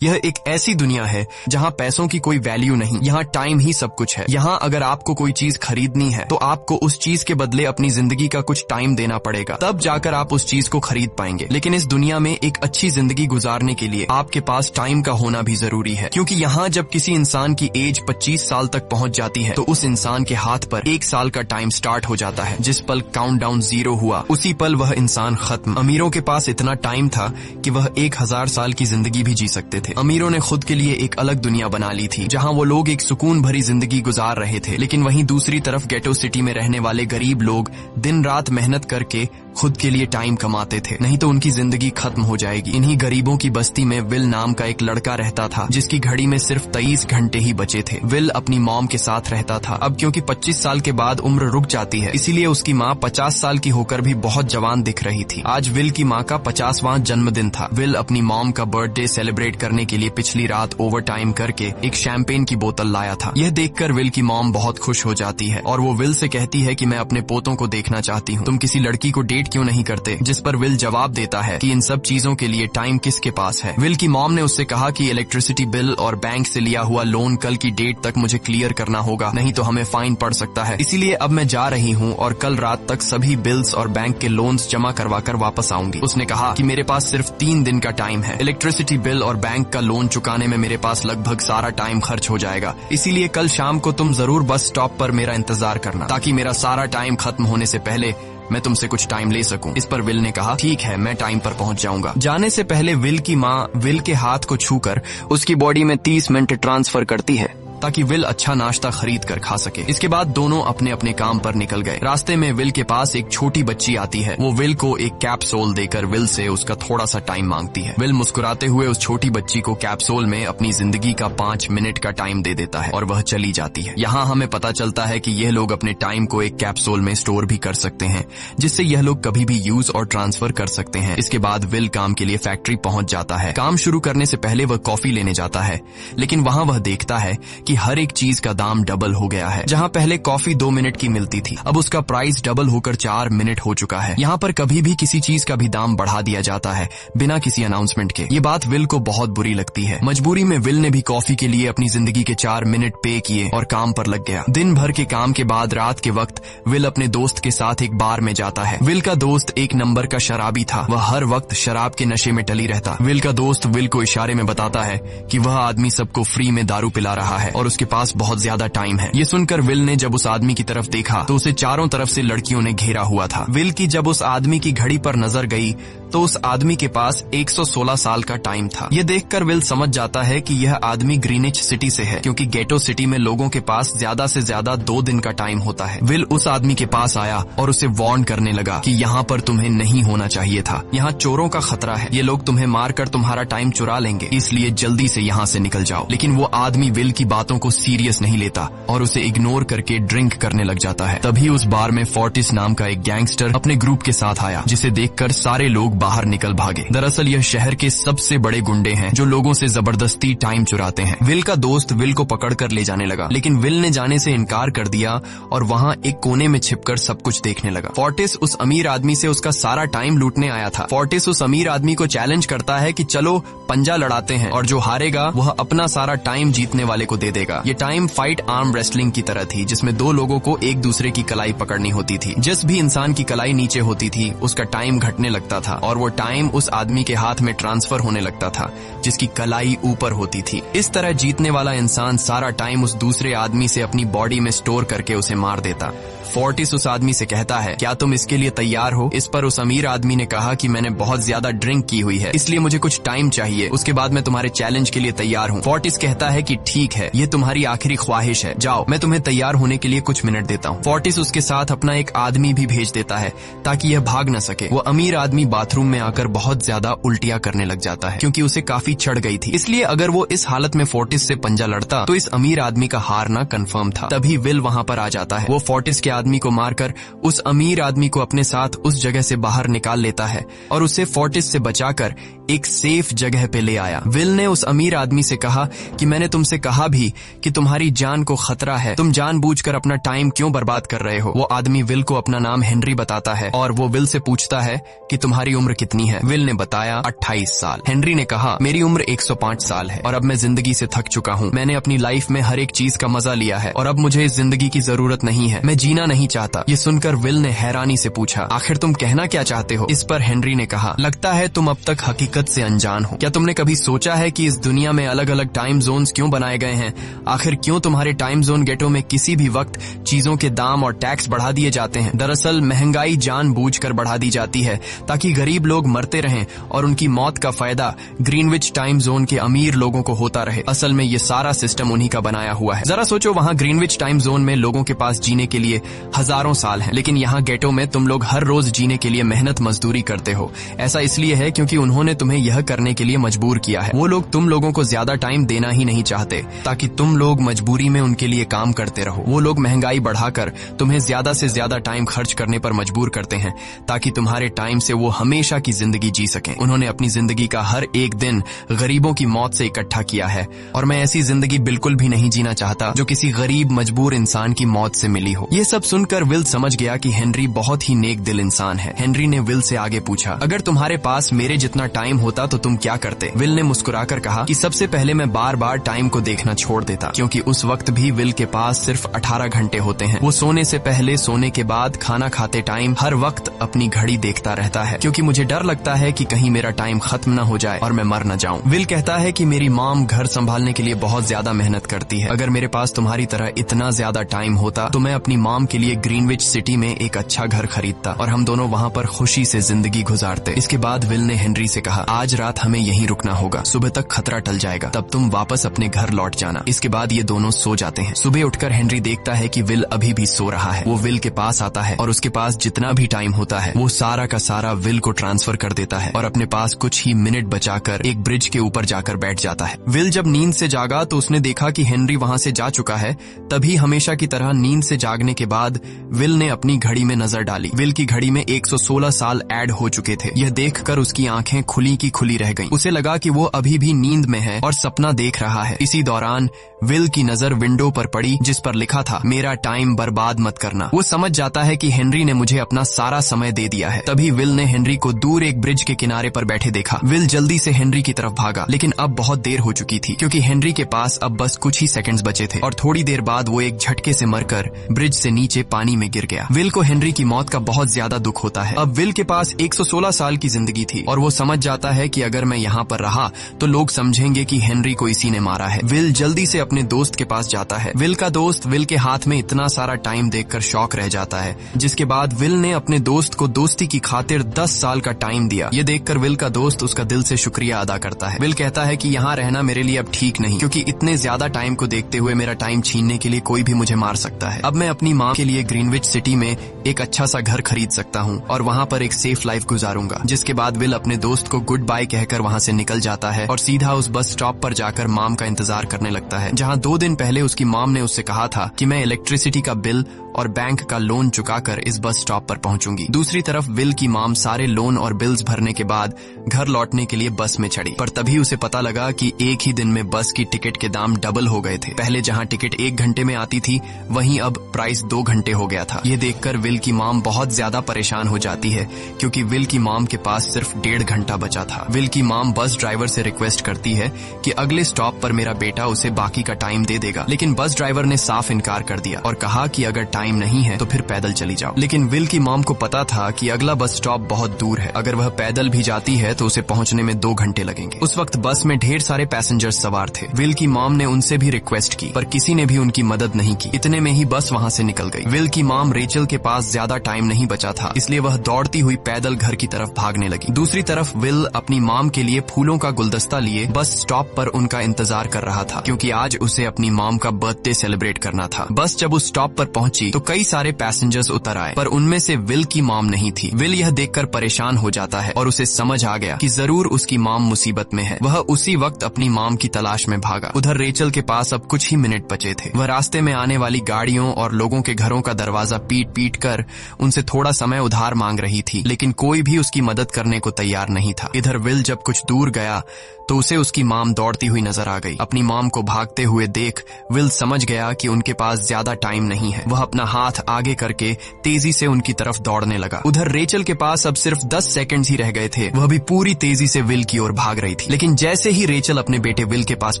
यह एक ऐसी दुनिया है जहाँ पैसों की कोई वैल्यू नहीं, यहाँ टाइम ही सब कुछ है। यहाँ अगर आपको कोई चीज खरीदनी है तो आपको उस चीज के बदले अपनी जिंदगी का कुछ टाइम देना पड़ेगा, तब जाकर आप उस चीज को खरीद पाएंगे। लेकिन इस दुनिया में एक अच्छी जिंदगी गुजारने के लिए आपके पास टाइम का होना भी जरूरी है, क्योंकि यहाँ जब किसी इंसान की एज 25 साल तक पहुँच जाती है तो उस इंसान के हाथ पर 1 साल का टाइम स्टार्ट हो जाता है। जिस पल काउंटडाउन 0 हुआ उसी पल वह इंसान खत्म। अमीरों के पास इतना टाइम था कि वह 1000 साल की जिंदगी भी जी सकते थे। अमीरों ने खुद के लिए एक अलग दुनिया बना ली थी जहां वो लोग एक सुकून भरी जिंदगी गुजार रहे थे, लेकिन वहीं दूसरी तरफ गेटो सिटी में रहने वाले गरीब लोग दिन रात मेहनत करके खुद के लिए टाइम कमाते थे, नहीं तो उनकी जिंदगी खत्म हो जाएगी। इन्हीं गरीबों की बस्ती में विल नाम का एक लड़का रहता था जिसकी घड़ी में सिर्फ 23 घंटे ही बचे थे। विल अपनी मॉम के साथ रहता था। अब क्योंकि 25 साल के बाद उम्र रुक जाती है, इसीलिए उसकी माँ 50 साल की होकर भी बहुत जवान दिख रही थी। आज विल की माँ का 50वां जन्मदिन था। विल अपनी मॉम का बर्थडे सेलिब्रेट करने के लिए पिछली रात ओवर टाइम करके एक शैंपेन की बोतल लाया था। यह देखकर विल की मॉम बहुत खुश हो जाती है और वो विल से कहती है कि मैं अपने पोतों को देखना चाहती हूँ, तुम किसी लड़की को डेट क्यों नहीं करते? जिस पर विल जवाब देता है कि इन सब चीजों के लिए टाइम किसके पास है। विल की मॉम ने उससे कहा कि इलेक्ट्रिसिटी बिल और बैंक से लिया हुआ लोन कल की डेट तक मुझे क्लियर करना होगा, नहीं तो हमें फाइन पड़ सकता है। इसीलिए अब मैं जा रही हूँ और कल रात तक सभी बिल्स और बैंक के लोन्स जमा करवा कर वापस आऊंगी। उसने कहा कि मेरे पास सिर्फ 3 दिन का टाइम है। इलेक्ट्रिसिटी बिल और बैंक का लोन चुकाने में मेरे पास लगभग सारा टाइम खर्च हो जाएगा, इसीलिए कल शाम को तुम जरूर बस स्टॉप पर मेरा इंतजार करना, ताकि मेरा सारा टाइम खत्म होने से पहले मैं तुमसे कुछ टाइम ले सकूं। इस पर विल ने कहा ठीक है, मैं टाइम पर पहुंच जाऊंगा। जाने से पहले विल की माँ विल के हाथ को छूकर उसकी बॉडी में 30 मिनट ट्रांसफर करती है ताकि विल अच्छा नाश्ता खरीद कर खा सके। इसके बाद दोनों अपने अपने काम पर निकल गए। रास्ते में विल के पास एक छोटी बच्ची आती है। वो विल को एक कैप्सूल देकर विल से उसका थोड़ा सा टाइम मांगती है। विल मुस्कुराते हुए उस छोटी बच्ची को कैप्सूल में अपनी जिंदगी का 5 मिनट का टाइम दे देता है और वह चली जाती है। यहाँ हमें पता चलता है कि यह लोग अपने टाइम को एक कैप्सूल में स्टोर भी कर सकते हैं, जिससे यह लोग कभी भी यूज और ट्रांसफर कर सकते हैं। इसके बाद विल काम के लिए फैक्ट्री पहुंच जाता है। काम शुरू करने से पहले वह कॉफी लेने जाता है, लेकिन वहाँ वह देखता है कि हर एक चीज का दाम डबल हो गया है। जहां पहले कॉफी 2 मिनट की मिलती थी, अब उसका प्राइस डबल होकर 4 मिनट हो चुका है। यहाँ पर कभी भी किसी चीज का भी दाम बढ़ा दिया जाता है बिना किसी अनाउंसमेंट के। ये बात विल को बहुत बुरी लगती है। मजबूरी में विल ने भी कॉफी के लिए अपनी जिंदगी के 4 मिनट पे किए और काम पर लग गया। दिन भर के काम के बाद रात के वक्त विल अपने दोस्त के साथ एक बार में जाता है। विल का दोस्त एक नंबर का शराबी था। वह हर वक्त शराब के नशे में टली रहता। विल का दोस्त विल को इशारे में बताता है कि वह आदमी सबको फ्री में दारू पिला रहा है और उसके पास बहुत ज्यादा टाइम है। ये सुनकर विल ने जब उस आदमी की तरफ देखा तो उसे चारों तरफ से लड़कियों ने घेरा हुआ था। विल की जब उस आदमी की घड़ी पर नजर गई तो उस आदमी के पास 116 साल का टाइम था। ये देखकर विल समझ जाता है कि यह आदमी ग्रीनिच सिटी से है, क्योंकि गेटो सिटी में लोगों के पास ज्यादा से ज्यादा 2 दिन का टाइम होता है। विल उस आदमी के पास आया और उसे वार्न करने लगा कि यहाँ पर तुम्हें नहीं होना चाहिए था। यहाँ चोरों का खतरा है, ये लोग तुम्हें मारकर तुम्हारा टाइम चुरा लेंगे, इसलिए जल्दी से यहाँ से निकल जाओ। लेकिन वो आदमी विल की बातों को सीरियस नहीं लेता और उसे इग्नोर करके ड्रिंक करने लग जाता है। तभी उस बार में फोर्टिस नाम का एक गैंगस्टर अपने ग्रुप के साथ आया, जिसे देखकर सारे लोग बाहर निकल भागे। दरअसल यह शहर के सबसे बड़े गुंडे हैं जो लोगों से जबरदस्ती टाइम चुराते हैं। विल का दोस्त विल को पकड़कर ले जाने लगा, लेकिन विल ने जाने से इनकार कर दिया और वहाँ एक कोने में छिपकर सब कुछ देखने लगा। फोर्टिस उस अमीर आदमी से उसका सारा टाइम लूटने आया था। फोर्टिस उस अमीर आदमी को चैलेंज करता है कि चलो पंजा लड़ाते हैं और जो हारेगा वह अपना सारा टाइम जीतने वाले को दे देगा। ये टाइम फाइट आर्म रेसलिंग की तरह थी, जिसमें 2 लोगों को एक दूसरे की कलाई पकड़नी होती थी। जिस भी इंसान की कलाई नीचे होती थी उसका टाइम घटने लगता था और वो टाइम उस आदमी के हाथ में ट्रांसफर होने लगता था जिसकी कलाई ऊपर होती थी। इस तरह जीतने वाला इंसान सारा टाइम उस दूसरे आदमी से अपनी बॉडी में स्टोर करके उसे मार देता। फोर्टिस उस आदमी से कहता है क्या तुम इसके लिए तैयार हो? इस पर उस अमीर आदमी ने कहा कि मैंने बहुत ज्यादा ड्रिंक की हुई है, इसलिए मुझे कुछ टाइम चाहिए, उसके बाद मैं तुम्हारे चैलेंज के लिए तैयार हूँ। फोर्टिस कहता है कि ठीक है, ये तुम्हारी आखिरी ख्वाहिश है, जाओ मैं तुम्हें तैयार होने के लिए कुछ मिनट देता हूँ। फोर्टिस उसके साथ अपना एक आदमी भी भेज देता है ताकि यह भाग न सके। वो अमीर आदमी बाथरूम में आकर बहुत ज्यादा उल्टियां करने लग जाता है क्योंकि उसे काफी चढ़ गई थी। इसलिए अगर वो इस हालत में फोर्टिस से पंजा लड़ता तो इस अमीर आदमी का हारना कंफर्म था। तभी विल वहाँ पर आ जाता है। वो फोर्टिस के आदमी को मारकर उस अमीर आदमी को अपने साथ उस जगह से बाहर निकाल लेता है और उसे फोर्टिस से बचाकर एक सेफ जगह पे ले आया। विल ने उस अमीर आदमी से कहा कि मैंने तुमसे कहा भी कि तुम्हारी जान को खतरा है, तुम जानबूझकर अपना टाइम क्यों बर्बाद कर रहे हो? वो आदमी विल को अपना नाम हेनरी बताता है और वो विल से पूछता है कि तुम्हारी उम्र उम्र कितनी है? विल ने बताया 28 साल। हेनरी ने कहा, मेरी उम्र 105 साल है और अब मैं जिंदगी से थक चुका हूँ। मैंने अपनी लाइफ में हर एक चीज का मजा लिया है और अब मुझे इस जिंदगी की जरूरत नहीं है। मैं जीना नहीं चाहता। ये सुनकर विल ने हैरानी से पूछा, आखिर तुम कहना क्या चाहते हो? इस पर हेनरी ने कहा, लगता है तुम अब तक हकीकत से अनजान हो। क्या तुमने कभी सोचा है कि इस दुनिया में अलग अलग टाइम जोन्स क्यों बनाए गए हैं? आखिर क्यों तुम्हारे टाइम जोन गेटो में किसी भी वक्त चीजों के दाम और टैक्स बढ़ा दिए जाते हैं? दरअसल महंगाई जानबूझकर बढ़ा दी जाती है ताकि गरीब लोग मरते रहें और उनकी मौत का फायदा ग्रीनविच टाइम जोन के अमीर लोगों को होता रहे। असल में ये सारा सिस्टम उन्हीं का बनाया हुआ है। जरा सोचो, वहाँ ग्रीनविच टाइम जोन में लोगों के पास जीने के लिए हजारों साल हैं, लेकिन यहाँ गेटो में तुम लोग हर रोज जीने के लिए मेहनत मजदूरी करते हो। ऐसा इसलिए है क्योंकि उन्होंने तुम्हें यह करने के लिए मजबूर किया है। वो लोग तुम लोगों को ज्यादा टाइम देना ही नहीं चाहते ताकि तुम लोग मजबूरी में उनके लिए काम करते रहो। वो लोग महंगाई बढ़ाकर तुम्हें ज्यादा से ज्यादा टाइम खर्च करने पर मजबूर करते हैं ताकि तुम्हारे टाइम से वो हमेशा की जिंदगी जी सकें। उन्होंने अपनी जिंदगी का हर एक दिन गरीबों की मौत से इकट्ठा किया है और मैं ऐसी जिंदगी बिल्कुल भी नहीं जीना चाहता जो किसी गरीब मजबूर इंसान की मौत से मिली हो। ये सब सुनकर विल समझ गया कि हेनरी बहुत ही नेक दिल इंसान है। हेनरी ने विल से आगे पूछा, अगर तुम्हारे पास मेरे जितना टाइम होता तो तुम क्या करते? विल ने मुस्कुराकर कहा कि सबसे पहले मैं बार बार टाइम को देखना छोड़ देता, क्योंकि उस वक्त भी विल के पास सिर्फ 18 घंटे होते हैं। वो सोने से पहले, सोने के बाद, खाना खाते टाइम हर वक्त अपनी घड़ी देखता रहता है, क्योंकि मुझे डर लगता है कि कहीं मेरा टाइम खत्म न हो जाए और मैं मर न जाऊं। विल कहता है कि मेरी मॉम घर संभालने के लिए बहुत ज्यादा मेहनत करती है। अगर मेरे पास तुम्हारी तरह इतना ज्यादा टाइम होता तो मैं अपनी मॉम के लिए ग्रीनविच सिटी में एक अच्छा घर खरीदता और हम दोनों वहाँ पर खुशी से जिंदगी गुजारते। इसके बाद विल ने हेनरी से कहा, आज रात हमें यहीं रुकना होगा, सुबह तक खतरा टल जाएगा, तब तुम वापस अपने घर लौट जाना। इसके बाद ये दोनों सो जाते हैं। सुबह उठकर हेनरी देखता है कि विल अभी भी सो रहा है। वो विल के पास आता है और उसके पास जितना भी टाइम होता है वो सारा का सारा विल को ट्रांसफर कर देता है और अपने पास कुछ ही मिनट बचाकर एक ब्रिज के ऊपर जाकर बैठ जाता है। विल जब नींद से जागा तो उसने देखा कि हेनरी वहाँ से जा चुका है। तभी हमेशा की तरह नींद से जागने के बाद विल ने अपनी घड़ी में नजर डाली। विल की घड़ी में 116 साल ऐड हो चुके थे। यह देखकर उसकी आंखें खुली की खुली रह गईं। उसे लगा कि वो अभी भी नींद में है और सपना देख रहा है। इसी दौरान विल की नजर विंडो पर पड़ी जिस पर लिखा था, मेरा टाइम बर्बाद मत करना। वो समझ जाता है कि हेनरी ने मुझे अपना सारा समय दे दिया है। तभी विल ने हेनरी को दूर एक ब्रिज के किनारे पर बैठे देखा। विल जल्दी से हेनरी की तरफ भागा, लेकिन अब बहुत देर हो चुकी थी क्योंकि हेनरी के पास अब बस कुछ ही सेकंड्स बचे थे और थोड़ी देर बाद वो एक झटके से मरकर ब्रिज से नीचे पानी में गिर गया। विल को हेनरी की मौत का बहुत ज्यादा दुख होता है। अब विल के पास 116 साल की जिंदगी थी और वो समझ जाता है कि अगर मैं यहाँ पर रहा तो लोग समझेंगे कि हेनरी को इसी ने मारा है। विल जल्दी से अपने दोस्त के पास जाता है। विल का दोस्त विल के हाथ में इतना सारा टाइम देखकर शॉक रह जाता है, जिसके बाद विल ने अपने दोस्त को दोस्ती की खातिर 10 साल का टाइम दिया। ये देखकर विल का दोस्त उसका दिल से शुक्रिया अदा करता है। विल कहता है कि यहाँ रहना मेरे लिए अब ठीक नहीं, क्योंकि इतने ज्यादा टाइम को देखते हुए मेरा टाइम छीनने के लिए कोई भी मुझे मार सकता है। अब मैं अपनी माँ के लिए ग्रीनविच सिटी में एक अच्छा सा घर खरीद सकता हूँ और वहाँ पर एक सेफ लाइफ गुजारूंगा। जिसके बाद विल अपने दोस्त को गुड बाय कहकर वहाँ से निकल जाता है और सीधा उस बस स्टॉप पर जाकर मॉम का इंतजार करने लगता है, जहाँ 2 दिन पहले उसकी मॉम ने उससे कहा था कि मैं इलेक्ट्रिसिटी का बिल और बैंक का लोन चुकाकर इस बस स्टॉप पर पहुंचूंगी। दूसरी तरफ विल की मॉम सारे लोन और बिल्स भरने के बाद घर लौटने के लिए बस में चढ़ी, पर तभी उसे पता लगा कि एक ही दिन में बस की टिकट के दाम डबल हो गए थे। पहले जहां टिकट 1 घंटे में आती थी वहीं अब प्राइस 2 घंटे हो गया था। ये देखकर विल की मॉम बहुत ज्यादा परेशान हो जाती है क्योंकि विल की मॉम के पास सिर्फ 1.5 घंटा बचा था। विल की मॉम बस ड्राइवर से रिक्वेस्ट करती है कि अगले स्टॉप पर मेरा बेटा उसे बाकी का टाइम दे देगा, लेकिन बस ड्राइवर ने साफ इनकार कर दिया और कहा कि अगर टाइम नहीं है तो फिर पैदल चली जाओ। लेकिन विल की मॉम को पता था कि अगला बस स्टॉप बहुत दूर है, अगर वह पैदल भी जाती है तो उसे पहुंचने में 2 घंटे लगेंगे। उस वक्त बस में ढेर सारे पैसेंजर्स सवार थे। विल की मॉम ने उनसे भी रिक्वेस्ट की पर किसी ने भी उनकी मदद नहीं की। इतने में ही बस वहां से निकल गई। विल की मॉम रेचल के पास ज्यादा टाइम नहीं बचा था, इसलिए वह दौड़ती हुई पैदल घर की तरफ भागने लगी। दूसरी तरफ विल अपनी मॉम के लिए फूलों का गुलदस्ता लिए बस स्टॉप पर उनका इंतजार कर रहा था, क्योंकि आज उसे अपनी मॉम का बर्थडे सेलिब्रेट करना था। बस जब उस स्टॉप पर पहुंची तो कई सारे पैसेंजर्स उतर आए, पर उनमें से विल की मॉम नहीं थी। विल यह देखकर परेशान हो जाता है और उसे समझ आ गया कि जरूर उसकी मॉम मुसीबत में है। वह उसी वक्त अपनी मॉम की तलाश में भागा। उधर रेचल के पास अब कुछ ही मिनट बचे थे। वह रास्ते में आने वाली गाड़ियों और लोगों के घरों का दरवाजा पीट पीट कर उनसे थोड़ा समय उधार मांग रही थी, लेकिन कोई भी उसकी मदद करने को तैयार नहीं था। इधर विल जब कुछ दूर गया तो उसे उसकी मॉम दौड़ती हुई नजर आ गई। अपनी मॉम को भागते हुए देख विल समझ गया कि उनके पास ज्यादा टाइम नहीं है। वह अपना अपना हाथ आगे करके तेजी से उनकी तरफ दौड़ने लगा। उधर रेचल के पास अब सिर्फ 10 सेकंड्स ही रह गए थे। वह भी पूरी तेजी से विल की ओर भाग रही थी, लेकिन जैसे ही रेचल अपने बेटे विल के पास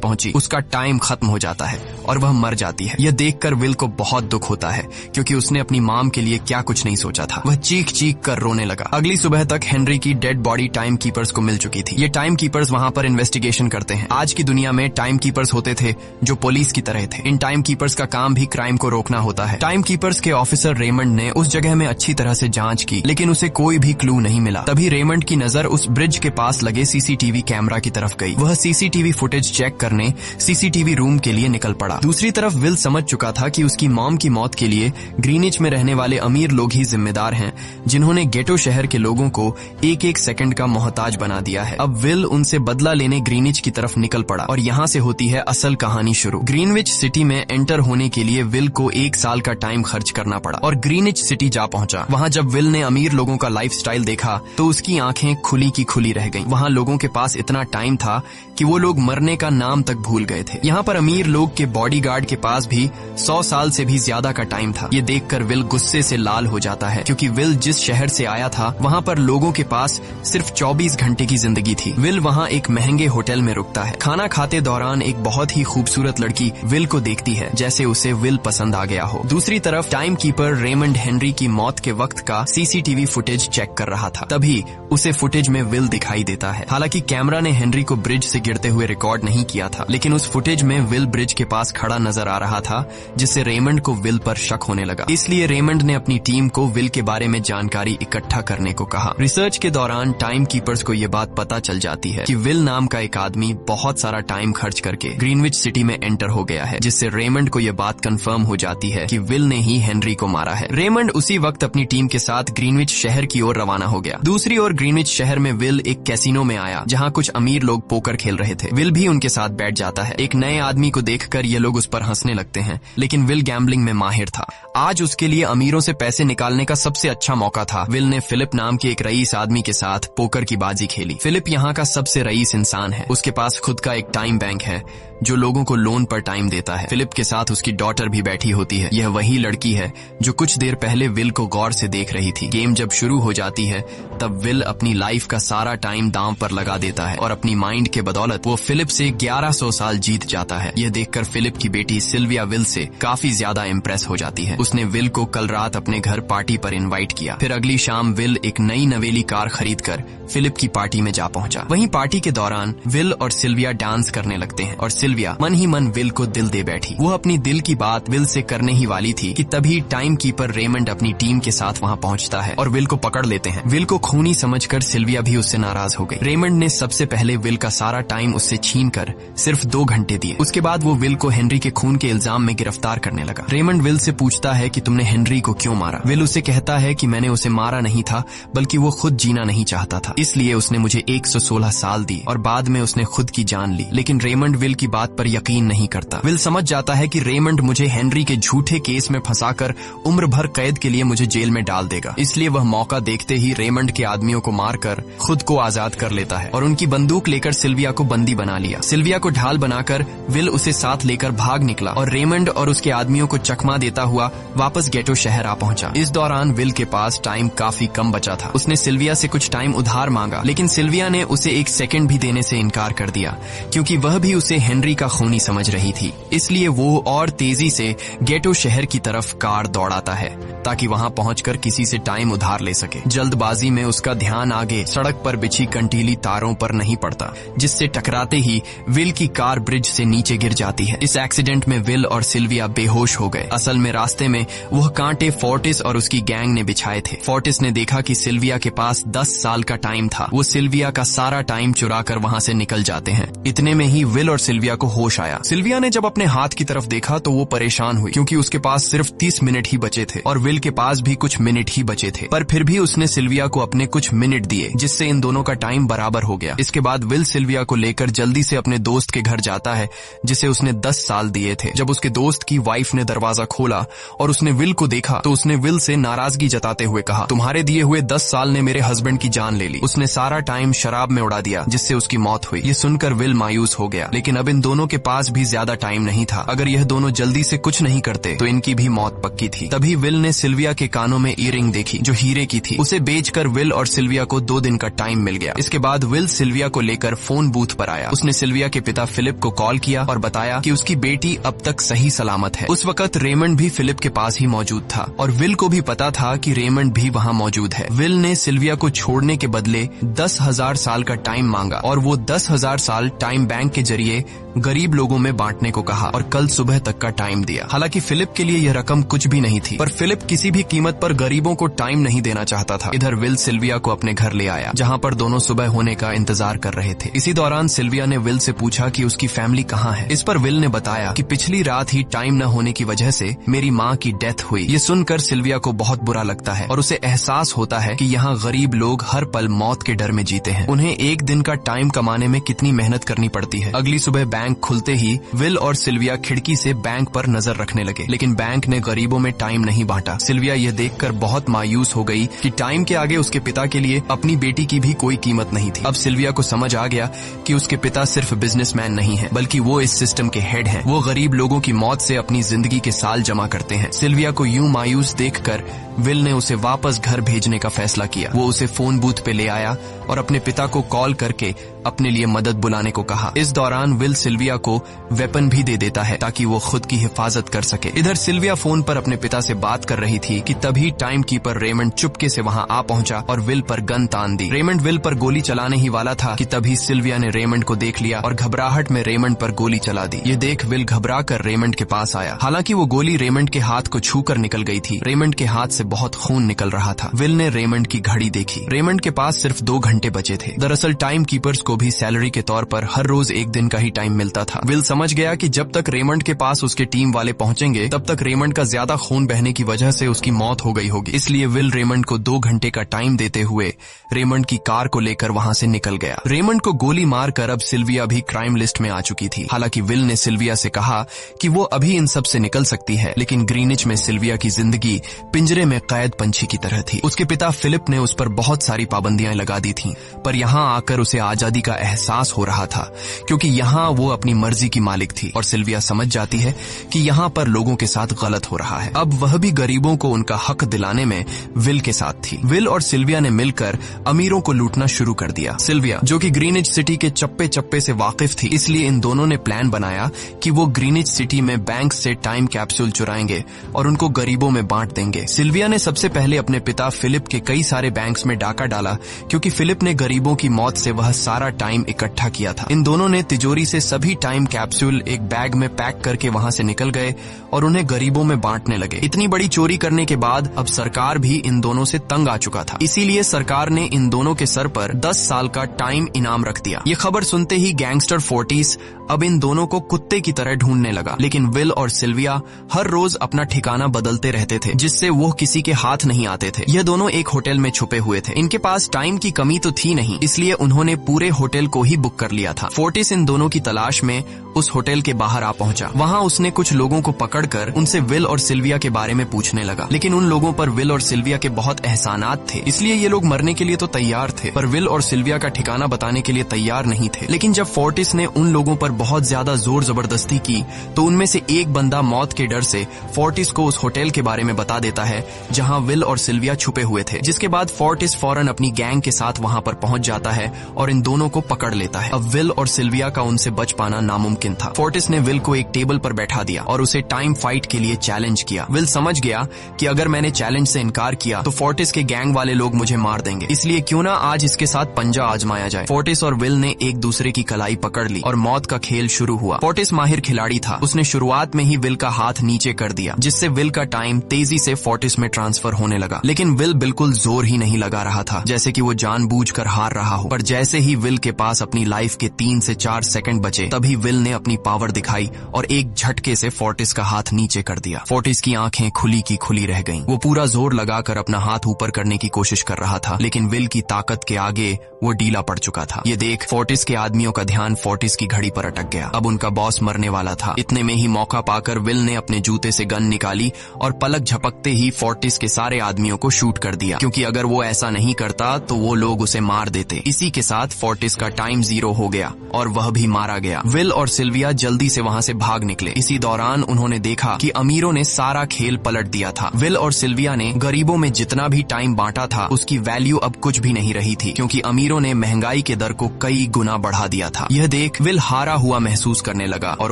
पहुंची, उसका टाइम खत्म हो जाता है और वह मर जाती है। यह देखकर विल को बहुत दुख होता है, क्योंकि उसने अपनी मॉम के लिए क्या कुछ नहीं सोचा था। वह चीख चीख कर रोने लगा। अगली सुबह तक हेनरी की डेड बॉडी टाइम कीपर्स को मिल चुकी थी। ये टाइम कीपर्स वहां पर इन्वेस्टिगेशन करते हैं। आज की दुनिया में टाइम कीपर्स होते थे जो पुलिस की तरह थे। इन टाइम कीपर्स का काम भी क्राइम को रोकना होता है। टाइम कीपर्स के ऑफिसर रेमंड ने उस जगह में अच्छी तरह से जांच की, लेकिन उसे कोई भी क्लू नहीं मिला। तभी रेमंड की नजर उस ब्रिज के पास लगे सीसीटीवी कैमरा की तरफ गई। वह सीसीटीवी फुटेज चेक करने सीसीटीवी रूम के लिए निकल पड़ा। दूसरी तरफ विल समझ चुका था कि उसकी मॉम की मौत के लिए ग्रीनिच में रहने वाले अमीर लोग ही जिम्मेदार हैं, जिन्होंने गेटो शहर के लोगों को एक एक सेकंड का मोहताज बना दिया है। अब विल उनसे बदला लेने ग्रीनिच की तरफ निकल पड़ा और यहाँ से होती है असल कहानी शुरू। ग्रीनविच सिटी में एंटर होने के लिए विल को 1 साल का टाइम खर्च करना पड़ा और ग्रीनिच सिटी जा पहुंचा। वहाँ जब विल ने अमीर लोगों का लाइफस्टाइल देखा तो उसकी आंखें खुली की खुली रह गईं। वहाँ लोगों के पास इतना टाइम था कि वो लोग मरने का नाम तक भूल गए थे। यहाँ पर अमीर लोग के बॉडीगार्ड के पास भी 100 साल से भी ज्यादा का टाइम था। ये देखकर विल गुस्से से लाल हो जाता है, क्योंकि विल जिस शहर से आया था वहाँ पर लोगों के पास सिर्फ 24 घंटे की जिंदगी थी। विल वहाँ एक महंगे होटल में रुकता है। खाना खाते दौरान एक बहुत ही खूबसूरत लड़की विल को देखती है, जैसे उसे विल पसंद आ गया हो। दूसरी तरफ टाइम कीपर रेमंड हेनरी की मौत के वक्त का सीसीटीवी फुटेज चेक कर रहा था। तभी उसे फुटेज में विल दिखाई देता है। हालांकि कैमरा ने हेनरी को ब्रिज से गिरते हुए रिकॉर्ड नहीं किया था, लेकिन उस फुटेज में विल ब्रिज के पास खड़ा नजर आ रहा था, जिससे रेमंड को विल पर शक होने लगा। इसलिए रेमंड ने अपनी टीम को विल के बारे में जानकारी इकट्ठा करने को कहा। रिसर्च के दौरान टाइम कीपर्स को यह बात पता चल जाती है कि विल नाम का एक आदमी बहुत सारा टाइम खर्च करके ग्रीनविच सिटी में एंटर हो गया है, जिससे रेमंड को यह बात कंफर्म हो जाती है कि विल ने ही हेनरी को मारा है। रेमंड उसी वक्त अपनी टीम के साथ ग्रीनविच शहर की ओर रवाना हो गया। दूसरी ओर ग्रीनविच शहर में विल एक कैसीनो में आया, जहाँ कुछ अमीर लोग पोकर खेल रहे थे। विल भी उनके साथ बैठ जाता है। एक नए आदमी को देखकर ये लोग उस पर हंसने लगते हैं, लेकिन विल गैम्बलिंग में माहिर था। आज उसके लिए अमीरों से पैसे निकालने का सबसे अच्छा मौका था। विल ने फिलिप नाम के एक रईस आदमी के साथ पोकर की बाजी खेली। फिलिप यहाँ का सबसे रईस इंसान है। उसके पास खुद का एक टाइम बैंक है जो लोगों को लोन पर टाइम देता है। फिलिप के साथ उसकी डॉटर भी बैठी होती है। यह वही लड़की है जो कुछ देर पहले विल को गौर से देख रही थी। गेम जब शुरू हो जाती है तब विल अपनी लाइफ का सारा टाइम दांव पर लगा देता है और अपनी माइंड के बदौलत वो फिलिप से 1100 साल जीत जाता है। यह देखकर फिलिप की बेटी सिल्विया विल से काफी ज्यादा इम्प्रेस हो जाती है। उसने विल को कल रात अपने घर पार्टी पर इनवाइट किया। फिर अगली शाम विल एक नई नवेली कार खरीदकर फिलिप की पार्टी में जा पहुंचा। वहीं पार्टी के दौरान विल और सिल्विया डांस करने लगते हैं और सिल्विया मन ही मन विल को दिल दे बैठी। वो अपनी दिल की बात विल से करने ही वाली थी कि तभी टाइम कीपर रेमंड अपनी टीम के साथ वहां पहुंचता है और विल को पकड़ लेते हैं। विल को खूनी समझकर सिल्विया भी उससे नाराज हो गई। रेमंड ने सबसे पहले विल का सारा टाइम उससे छीनकर सिर्फ 2 घंटे दिए। उसके बाद वो विल को हेनरी के खून के इल्जाम में गिरफ्तार करने लगा। रेमंड विल से पूछता है कि तुमने हेनरी को क्यों मारा। विल उसे कहता है कि मैंने उसे मारा नहीं था, बल्कि वो खुद जीना नहीं चाहता था, इसलिए उसने मुझे 116 साल दी और बाद में उसने खुद की जान ली। लेकिन रेमंड विल की बात पर यकीन नहीं करता। विल समझ जाता है कि रेमंड मुझे हेनरी के झूठे केस में फंसाकर उम्र भर कैद के लिए मुझे जेल में डाल देगा। इसलिए वह मौका देखते ही रेमंड के आदमियों को मारकर खुद को आजाद कर लेता है और उनकी बंदूक लेकर सिल्विया को बंदी बना लिया। सिल्विया को ढाल बनाकर विल उसे साथ लेकर भाग निकला और रेमंड और उसके आदमियों को चकमा देता हुआ वापस गेटो शहर आ पहुंचा। इस दौरान विल के पास टाइम काफी कम बचा था। उसने सिल्विया से कुछ टाइम उधार मांगा, लेकिन सिल्विया ने उसे 1 सेकंड भी देने से इनकार कर दिया, क्योंकि वह भी उसे हेनरी का खूनी समझ रही थी। इसलिए वो और तेजी से गेटो शहर की तरफ कार दौड़ाता है ताकि वहां पहुंचकर किसी से टाइम उधार ले सके। जल्दबाजी में उसका ध्यान आगे सड़क पर बिछी कंटीली तारों पर नहीं पड़ता, जिससे टकराते ही विल की कार ब्रिज से नीचे गिर जाती है। इस एक्सीडेंट में विल और सिल्विया बेहोश हो गए। असल में रास्ते में वह कांटे फोर्टिस और उसकी गैंग ने बिछाए थे। फोर्टिस ने देखा कि सिल्विया के पास 10 साल का टाइम था। वो सिल्विया का सारा टाइम चुरा कर वहां से निकल जाते हैं। इतने में ही विल और सिल्विया को होश आया। सिल्विया ने जब अपने हाथ की तरफ देखा तो वो परेशान हुई, क्योंकि उसके पास सिर्फ 30 मिनट ही बचे थे और विल के पास भी कुछ मिनट ही बचे थे। पर फिर भी उसने सिल्विया को अपने कुछ मिनट दिए, जिससे इन दोनों का टाइम बराबर हो गया। इसके बाद विल सिल्विया को लेकर जल्दी से अपने दोस्त के घर जाता है, जिसे उसने 10 साल दिए थे। जब उसके दोस्त की वाइफ ने दरवाजा खोला और उसने विल को देखा तो उसने विल से नाराजगी जताते हुए कहा, तुम्हारे दिए हुए 10 साल ने मेरे हस्बैंड की जान ले ली। उसने सारा टाइम शराब में उड़ा दिया, जिससे उसकी मौत हुई। ये सुनकर विल मायूस हो गया, लेकिन अब इन दोनों के पास भी ज्यादा टाइम नहीं था। अगर यह दोनों जल्दी से कुछ नहीं करते तो इनकी भी मौत पक्की थी। तभी विल ने सिल्विया के कानों में ईयरिंग देखी जो हीरे की थी। उसे बेचकर विल और सिल्विया को 2 दिन का टाइम मिल गया। इसके बाद विल सिल्विया को लेकर फोन बूथ पर आया। उसने सिल्विया के पिता फिलिप को कॉल किया और बताया कि उसकी बेटी अब तक सही सलामत है। उस वक्त रेमंड भी फिलिप के पास ही मौजूद था और विल को भी पता था कि रेमंड भी वहाँ मौजूद है। विल ने सिल्विया को छोड़ने के बदले 10,000 साल का टाइम मांगा और वो 10,000 साल टाइम बैंक के जरिए गरीब लोगों में बांटने को कहा और कल सुबह तक का टाइम दिया। हालांकि फिलिप के लिए यह रकम कुछ भी नहीं थी, पर फिलिप किसी भी कीमत पर गरीबों को टाइम नहीं देना चाहता था। इधर विल सिल्विया को अपने घर ले आया जहां पर दोनों सुबह होने का इंतजार कर रहे थे। इसी दौरान सिल्विया ने विल से पूछा कि उसकी फैमिली कहाँ है। इस पर विल ने बताया कि पिछली रात ही टाइम न होने की वजह से मेरी माँ की डेथ हुई। ये सुनकर सिल्विया को बहुत बुरा लगता है और उसे एहसास होता है कि यहाँ गरीब लोग हर पल मौत के डर में जीते हैं। उन्हें एक दिन का टाइम कमाने में कितनी मेहनत करनी पड़ती है। अगली सुबह बैंक खुलते ही विल और सिल्विया खिड़की से बैंक पर नजर रखने लगे, लेकिन बैंक ने गरीबों में टाइम नहीं बांटा। सिल्विया ये देखकर बहुत मायूस हो गई कि टाइम के आगे उसके पिता के लिए अपनी बेटी की भी कोई कीमत नहीं थी। अब सिल्विया को समझ आ गया कि उसके पिता सिर्फ बिजनेसमैन नहीं है, बल्कि वो इस सिस्टम के हेड हैं। वो गरीब लोगों की मौत से अपनी जिंदगी के साल जमा करते हैं। सिल्विया को यूं मायूस देखकर विल ने उसे वापस घर भेजने का फैसला किया। वो उसे फोन बूथ पे ले आया और अपने पिता को कॉल करके अपने लिए मदद बुलाने को कहा। इस दौरान विल सिल्विया को वेपन भी दे देता है ताकि वो खुद की हिफाजत कर सके। इधर सिल्विया फोन पर अपने पिता से बात कर रही थी कि तभी टाइम कीपर रेमंड चुपके से वहां आ पहुंचा और विल पर गन तान दी। रेमंड विल पर गोली चलाने ही वाला था कि तभी सिल्विया ने रेमंड को देख लिया और घबराहट में रेमंड पर गोली चला दी। ये देख विल घबरा कर रेमंड के पास आया। हालांकि वो गोली रेमंड के हाथ को छू कर निकल गई थी। रेमंड के हाथ से बहुत खून निकल रहा था। विल ने रेमंड की घड़ी देखी। रेमंड के पास सिर्फ 2 घंटे बचे थे। दरअसल टाइम कीपर्स को भी सैलरी के तौर पर हर रोज 1 दिन का ही टाइम मिलता था। विल समझ गया कि जब तक रेमंड के पास उसके टीम वाले पहुंचेंगे तब तक रेमंड का ज्यादा खून बहने की वजह से उसकी मौत हो गई होगी। इसलिए विल रेमंड को 2 घंटे का टाइम देते हुए रेमंड की कार को लेकर वहां से निकल गया। रेमंड को गोली मारकर अब सिल्विया भी क्राइम लिस्ट में आ चुकी थी। हालांकि विल ने सिल्विया से कहा कि वो अभी इन सब से निकल सकती है, लेकिन ग्रीनिच में सिल्विया की जिंदगी पिंजरे में कैद पंछी की तरह थी। उसके पिता फिलिप ने उस पर बहुत सारी पाबंदियां लगा दी थीं, पर यहाँ आकर उसे आजादी का एहसास हो रहा था क्योंकि यहाँ वो अपनी मर्जी की मालिक थी और सिल्विया समझ जाती है कि यहाँ पर लोगों के साथ गलत हो रहा है। अब वह भी गरीबों को उनका हक दिलाने में विल के साथ थी। विल और सिल्विया ने मिलकर अमीरों को लूटना शुरू कर दिया। सिल्विया जो कि ग्रीनिच सिटी के चप्पे चप्पे से वाकिफ थी, इसलिए इन दोनों ने प्लान बनाया कि वो ग्रीनिच सिटी में बैंक से टाइम कैप्सूल चुराएंगे और उनको गरीबों में बांट देंगे। सिल्विया ने सबसे पहले अपने पिता फिलिप के कई सारे बैंक्स में डाका डाला क्योंकि फिलिप ने गरीबों की मौत से वह सारा टाइम इकट्ठा किया था। इन दोनों ने तिजोरी से सभी टाइम कैप्सूल एक बैग में पैक करके वहां से निकल गए और उन्हें गरीबों में बांटने लगे। इतनी बड़ी चोरी करने के बाद अब सरकार भी इन दोनों से तंग आ चुका था, इसीलिए सरकार ने इन दोनों के सर पर 10 साल का टाइम इनाम रख दिया। ये खबर सुनते ही गैंगस्टर फोर्टिस अब इन दोनों को कुत्ते की तरह ढूंढने लगा, लेकिन विल और सिल्विया हर रोज अपना ठिकाना बदलते रहते थे जिससे वो किसी के हाथ नहीं आते थे। यह दोनों एक होटल में छुपे हुए थे। इनके पास टाइम की कमी तो थी नहीं, इसलिए उन्होंने पूरे होटल को ही बुक कर लिया था। फोर्टिस इन दोनों की तलाश में उस होटल के बाहर आ पहुंचा। वहां उसने कुछ लोगों को पकड़कर उनसे विल और सिल्विया के बारे में पूछने लगा, लेकिन उन लोगों पर विल और सिल्विया के बहुत एहसानात थे, इसलिए ये लोग मरने के लिए तो तैयार थे, पर विल और सिल्विया का ठिकाना बताने के लिए तैयार नहीं थे। लेकिन जब फोर्टिस ने उन लोगों पर बहुत ज्यादा जोर जबरदस्ती की तो उनमें से एक बंदा मौत के डर से फोर्टिस को उस होटल के बारे में बता देता है जहां विल और सिल्विया छुपे हुए थे, जिसके बाद फोर्टिस फौरन अपनी गैंग के साथ वहां पर पहुंच जाता है और इन दोनों को पकड़ लेता है। अब विल और सिल्विया का उनसे बच पाना नामुमकिन था। फोर्टिस ने विल को एक टेबल पर बैठा दिया और उसे टाइम फाइट के लिए चैलेंज किया। विल समझ गया कि अगर मैंने चैलेंज से इनकार किया तो फोर्टिस के गैंग वाले लोग मुझे मार देंगे, इसलिए क्यों ना आज इसके साथ पंजा आजमाया जाए। फोर्टिस और विल ने एक दूसरे की कलाई पकड़ ली और मौत का खेल शुरू हुआ। फोर्टिस माहिर खिलाड़ी था, उसने शुरुआत में ही विल का हाथ नीचे कर दिया, जिससे विल का टाइम तेजी से फोर्टिस में ट्रांसफर होने लगा। लेकिन विल बिल्कुल जोर ही नहीं लगा रहा था, जैसे कि वो जानबूझकर हार रहा हो। पर जैसे ही विल के पास अपनी लाइफ के 3 से 4 सेकंड बचे, तभी विल ने अपनी पावर दिखाई और एक झटके से फोर्टिस का हाथ नीचे कर दिया। फोर्टिस की आंखें खुली की खुली रह गईं। वो पूरा जोर लगाकर अपना हाथ ऊपर करने की कोशिश कर रहा था, लेकिन विल की ताकत के आगे वो ढीला पड़ चुका था। ये देख फोर्टिस के आदमियों का ध्यान फोर्टिस की घड़ी पर अटक गया। अब उनका बॉस मरने वाला था। इतने में ही मौका पाकर विल ने अपने जूते से गन निकाली और पलक झपकते ही फोर्टिस के सारे आदमियों को शूट कर दिया, क्योंकि अगर वो ऐसा नहीं करता तो वो लोग उसे मार देते। इसी के साथ फोर्टिस का टाइम 0 हो गया और वह भी मारा गया। विल और सिल्विया जल्दी से वहाँ से भाग निकले। इसी दौरान उन्होंने देखा कि अमीरों ने सारा खेल पलट दिया था। विल और सिल्विया ने गरीबों में जितना भी टाइम बांटा था उसकी वैल्यू अब कुछ भी नहीं रही थी, क्योंकि अमीरों ने महंगाई के दर को कई गुना बढ़ा दिया था। यह देख विल हारा हुआ महसूस करने लगा और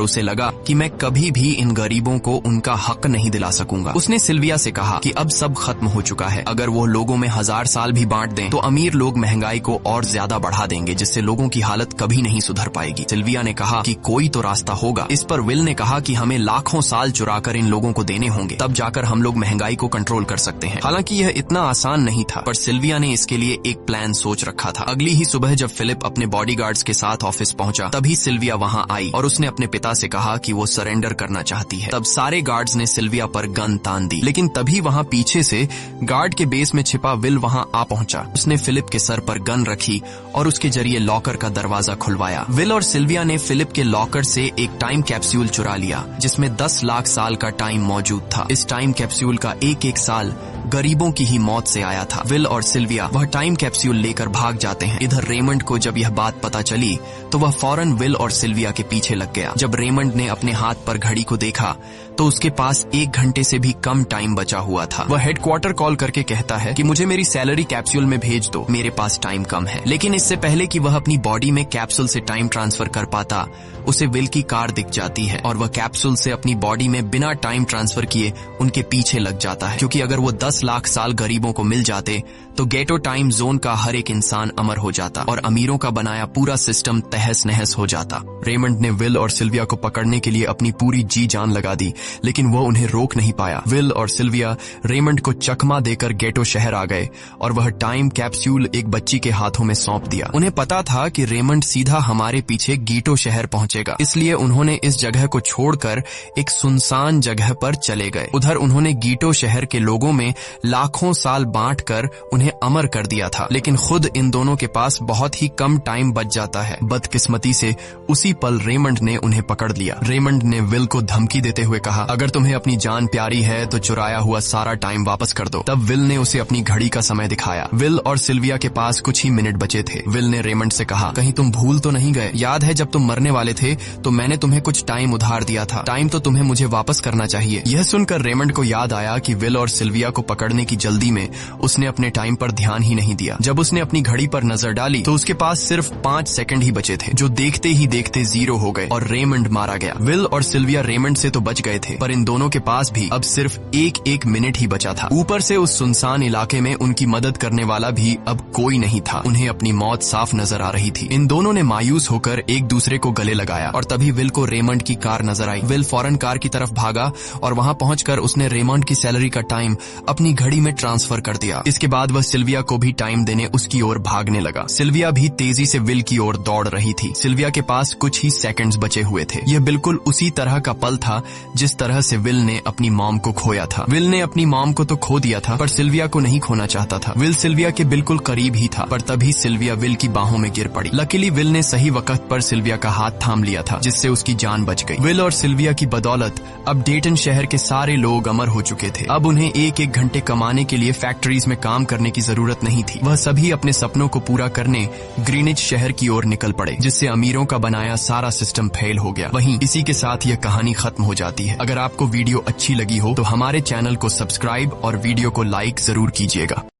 उसे लगा कि मैं कभी भी इन गरीबों को उनका हक नहीं दिला सकूंगा। उसने सिल्विया से कहा कि अब सब खत्म हो चुका है, अगर वो लोगों में 1000 साल भी बांट दें तो अमीर लोग महंगाई को और ज्यादा बढ़ा देंगे, जिससे लोगों की हालत कभी नहीं सुधर पाएगी। सिल्विया ने कहा कि कोई तो रास्ता होगा। इस पर विल ने कहा कि हमें लाखों साल चुराकर इन लोगों को देने होंगे, तब जाकर हम लोग महंगाई को कंट्रोल कर सकते हैं। हालांकि यह इतना आसान नहीं था, पर सिल्विया ने इसके लिए एक प्लान सोच रखा था। अगली ही सुबह जब फिलिप अपने बॉडीगार्ड्स के साथ ऑफिस पहुंचा, तभी सिल्विया वहां आई और उसने अपने पिता से कहा कि वो सरेंडर करना चाहती है। तब सारे गार्ड्स ने सिल्विया पर गन तान दी, लेकिन तभी वहां पीछे से गार्ड के बेस में छिपा विल वहां आ पहुंचा। उसने फिलिप के सर पर गन रखी और उसके जरिए लॉकर का दरवाजा खुलवाया। विल और सिल्विया ने फिलिप के लॉकर से एक टाइम कैप्सूल चुरा लिया, जिसमें 10 लाख साल का टाइम मौजूद था। इस टाइम कैप्सूल का एक साल गरीबों की ही मौत से आया था। विल और सिल्विया वह टाइम कैप्सूल लेकर भाग जाते हैं। इधर रेमंड को जब यह बात पता चली तो वह फौरन विल और सिल्विया के पीछे लग गया। जब रेमंड ने अपने हाथ पर घड़ी को देखा तो उसके पास 1 घंटे से भी कम टाइम बचा हुआ था। वह हेडक्वार्टर कॉल करके कहता है कि मुझे मेरी सैलरी कैप्सूल में भेज दो, मेरे पास टाइम कम है। लेकिन इससे पहले कि वह अपनी बॉडी में कैप्सूल से टाइम ट्रांसफर कर पाता, उसे विल की कार दिख जाती है और वह कैप्सूल से अपनी बॉडी में बिना टाइम ट्रांसफर किए उनके पीछे लग जाता है, क्योंकि अगर वो 10 लाख साल गरीबों को मिल जाते तो गेटो टाइम जोन का हर एक इंसान अमर हो जाता और अमीरों का बनाया पूरा सिस्टम तहस नहस हो जाता। रेमंड ने विल और सिल्विया को पकड़ने के लिए अपनी पूरी जी जान लगा दी, लेकिन वो उन्हें रोक नहीं पाया। विल और सिल्विया रेमंड को चकमा देकर गेटो शहर आ गए और वह टाइम कैप्सूल एक बच्ची के हाथों में सौंप दिया। उन्हें पता था कि रेमंड सीधा हमारे पीछे गीटो शहर पहुंचेगा, इसलिए उन्होंने इस जगह को छोड़कर एक सुनसान जगह पर चले गए। उधर उन्होंने गीटो शहर के लोगों में लाखों साल बांटकर उन्हें अमर कर दिया था, लेकिन खुद इन दोनों के पास बहुत ही कम टाइम बच जाता है। बदकिस्मती से उसी पल रेमंड ने उन्हें पकड़ लिया। रेमंड ने विल को धमकी देते हुए कहा, अगर तुम्हें अपनी जान प्यारी है तो चुराया हुआ सारा टाइम वापस कर दो। तब विल ने उसे अपनी घड़ी का समय दिखाया। विल और सिल्विया के पास कुछ ही मिनट बचे थे। विल ने रेमंड से कहा, कहीं तुम भूल तो नहीं गए? याद है जब तुम मरने वाले थे तो मैंने तुम्हें कुछ टाइम उधार दिया था, टाइम तो तुम्हें मुझे वापस करना चाहिए। यह सुनकर रेमंड को याद आया कि विल और सिल्विया को पकड़ने की जल्दी में उसने अपने टाइम पर ध्यान ही नहीं दिया। जब उसने अपनी घड़ी पर नजर डाली तो उसके पास सिर्फ 5 सेकंड ही बचे थे, जो देखते ही देखते 0 हो गए और रेमंड मारा गया। विल और सिल्विया रेमंड से तो बच गए थे, पर इन दोनों के पास भी अब सिर्फ एक मिनट ही बचा था। ऊपर से उस सुनसान इलाके में उनकी मदद करने वाला भी अब कोई नहीं था। उन्हें अपनी मौत साफ नजर आ रही थी। इन दोनों ने मायूस होकर एक दूसरे को गले लगाया और तभी विल को रेमंड की कार नजर आई। विल फौरन कार की तरफ भागा और वहां पहुंचकर उसने रेमंड की सैलरी का टाइम अपनी घड़ी में ट्रांसफर कर दिया। इसके बाद वह सिल्विया को भी टाइम देने उसकी ओर भागने लगा। सिल्विया भी तेजी से विल की ओर दौड़ रही थी। सिल्विया के पास कुछ ही सेकंड्स बचे हुए थे। यह बिल्कुल उसी तरह का पल था जिस तरह से विल ने अपनी मॉम को खोया था। विल ने अपनी मॉम को तो खो दिया था, पर सिल्विया को नहीं खोना चाहता था। विल सिल्विया के बिल्कुल करीब ही था, पर तभी सिल्विया विल की बाहों में गिर पड़ी। लकीली विल ने सही वक्त पर सिल्विया का हाथ थाम लिया था, जिससे उसकी जान बच गई। विल और सिल्विया की बदौलत अब डेटन शहर के सारे लोग अमर हो चुके थे। अब उन्हें 1-1 घंटे कमाने के लिए फैक्ट्रीज में काम करने की जरूरत नहीं थी। वह सभी अपने सपनों को पूरा करने ग्रीनिच शहर की ओर निकल पड़े, जिससे अमीरों का बनाया सारा सिस्टम फेल हो गया। वहीं इसी के साथ यह कहानी खत्म हो जाती है। अगर आपको वीडियो अच्छी लगी हो तो हमारे चैनल को सब्सक्राइब और वीडियो को लाइक जरूर कीजिएगा।